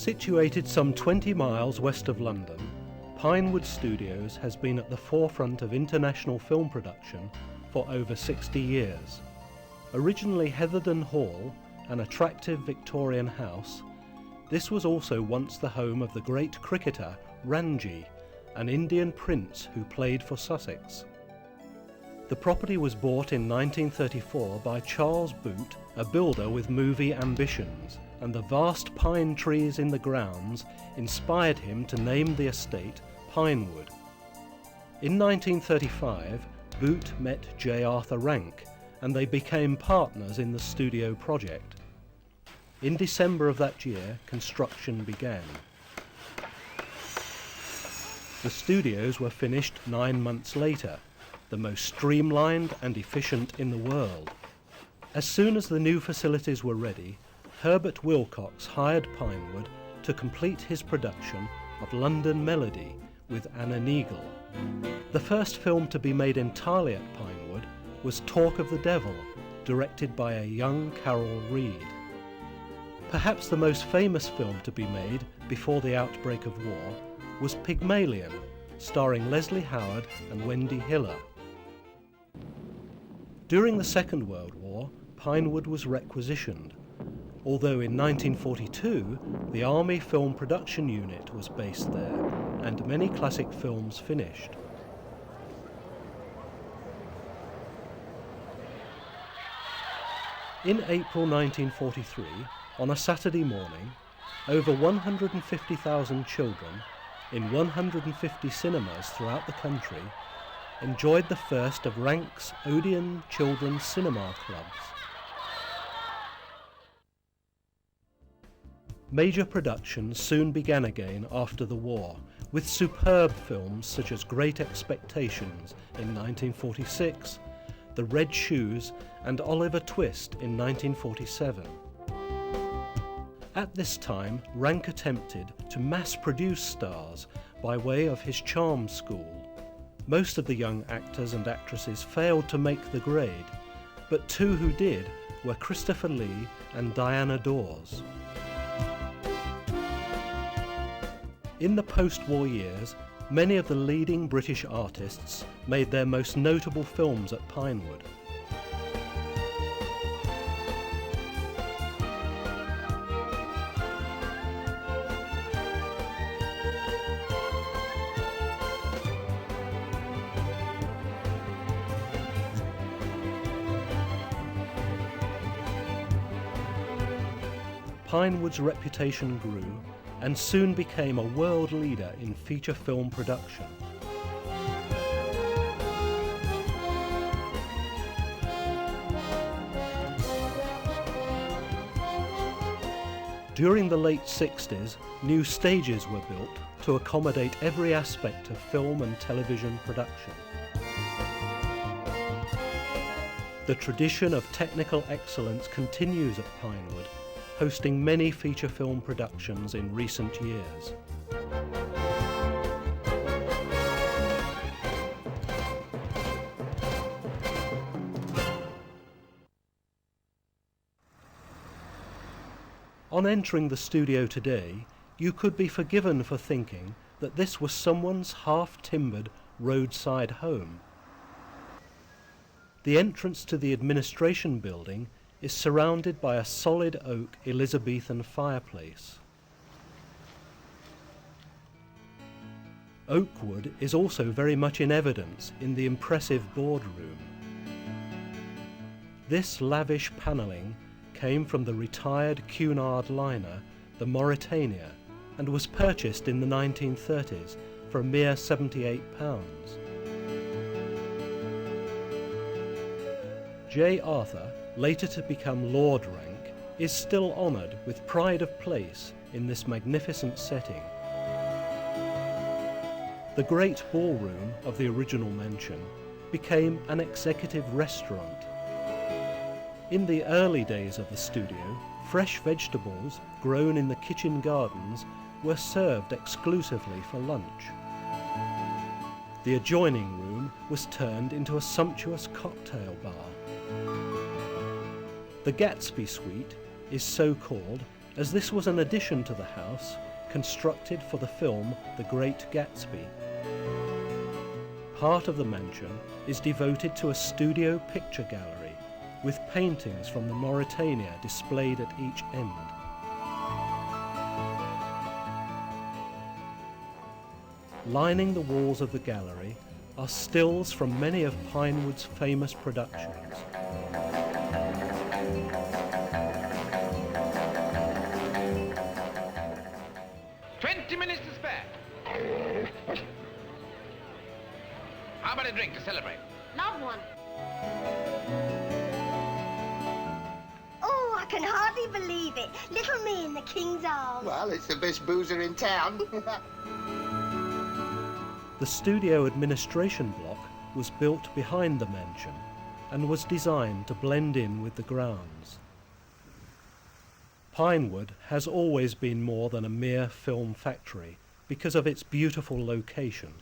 Situated some 20 miles west of London, Pinewood Studios has been at the forefront of international film production for over 60 years. Originally Heatherden Hall, an attractive Victorian house, this was also once the home of the great cricketer Ranji, an Indian prince who played for Sussex. The property was bought in 1934 by Charles Boot, a builder with movie ambitions, and the vast pine trees in the grounds inspired him to name the estate Pinewood. In 1935, Boot met J. Arthur Rank, and they became partners in the studio project. In December of that year, construction began. The studios were finished 9 months later, the most streamlined and efficient in the world. As soon as the new facilities were ready, Herbert Wilcox hired Pinewood to complete his production of London Melody with Anna Neagle. The first film to be made entirely at Pinewood was Talk of the Devil, directed by a young Carol Reed. Perhaps the most famous film to be made before the outbreak of war was Pygmalion, starring Leslie Howard and Wendy Hiller. During the Second World War, Pinewood was requisitioned, although in 1942 the Army Film Production Unit was based there and many classic films finished. In April 1943, on a Saturday morning, over 150,000 children in 150 cinemas throughout the country enjoyed the first of Rank's Odeon Children's Cinema Clubs. Major productions soon began again after the war, with superb films such as Great Expectations in 1946, The Red Shoes and Oliver Twist in 1947. At this time, Rank attempted to mass-produce stars by way of his charm school. Most of the young actors and actresses failed to make the grade, but two who did were Christopher Lee and Diana Dawes. In the post-war years, many of the leading British artists made their most notable films at Pinewood. Pinewood's reputation grew and soon became a world leader in feature film production. During the late 60s, new stages were built to accommodate every aspect of film and television production. The tradition of technical excellence continues at Pinewood, hosting many feature film productions in recent years. On entering the studio today, you could be forgiven for thinking that this was someone's half-timbered roadside home. The entrance to the administration building is surrounded by a solid oak Elizabethan fireplace. Oak wood is also very much in evidence in the impressive boardroom. This lavish panelling came from the retired Cunard liner, the Mauritania, and was purchased in the 1930s for a mere £78. J. Arthur, later to become Lord Rank, is still honoured with pride of place in this magnificent setting. The great ballroom of the original mansion became an executive restaurant. In the early days of the studio, fresh vegetables grown in the kitchen gardens were served exclusively for lunch. The adjoining room was turned into a sumptuous cocktail bar. The Gatsby Suite is so called as this was an addition to the house constructed for the film The Great Gatsby. Part of the mansion is devoted to a studio picture gallery with paintings from the Mauritania displayed at each end. Lining the walls of the gallery are stills from many of Pinewood's famous productions. How about a drink to celebrate? Love one. Oh, I can hardly believe it. Little me in the King's Arms. Well, it's the best boozer in town. The studio administration block was built behind the mansion and was designed to blend in with the grounds. Pinewood has always been more than a mere film factory because of its beautiful location.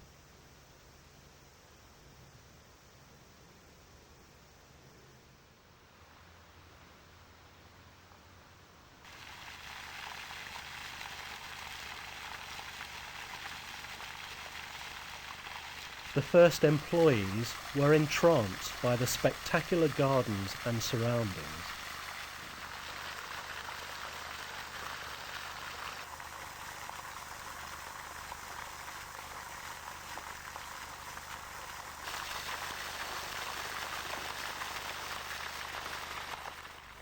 The first employees were entranced by the spectacular gardens and surroundings.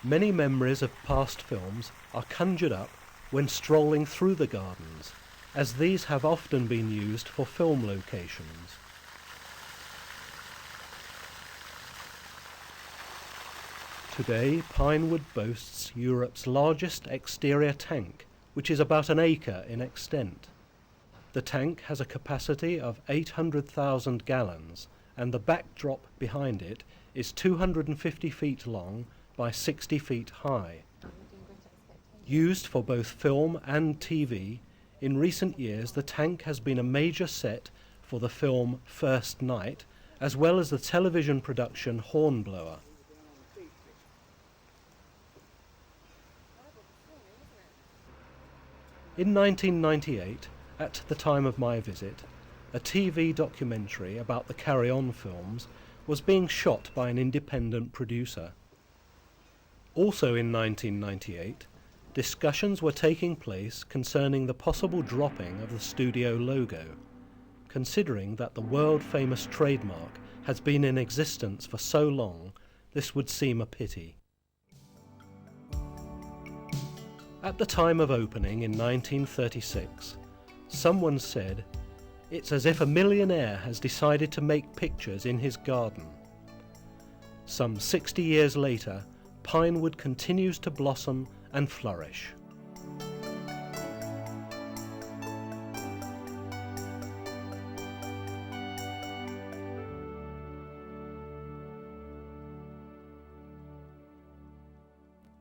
Many memories of past films are conjured up when strolling through the gardens, as these have often been used for film locations. Today, Pinewood boasts Europe's largest exterior tank, which is about an acre in extent. The tank has a capacity of 800,000 gallons, and the backdrop behind it is 250 feet long by 60 feet high. Used for both film and TV, in recent years the tank has been a major set for the film First Night, as well as the television production Hornblower. In 1998, at the time of my visit, a TV documentary about the Carry On films was being shot by an independent producer. Also in 1998, discussions were taking place concerning the possible dropping of the studio logo, considering that the world-famous trademark has been in existence for so long. This would seem a pity. At the time of opening in 1936, someone said, "It's as if a millionaire has decided to make pictures in his garden." Some 60 years later, Pinewood continues to blossom and flourish.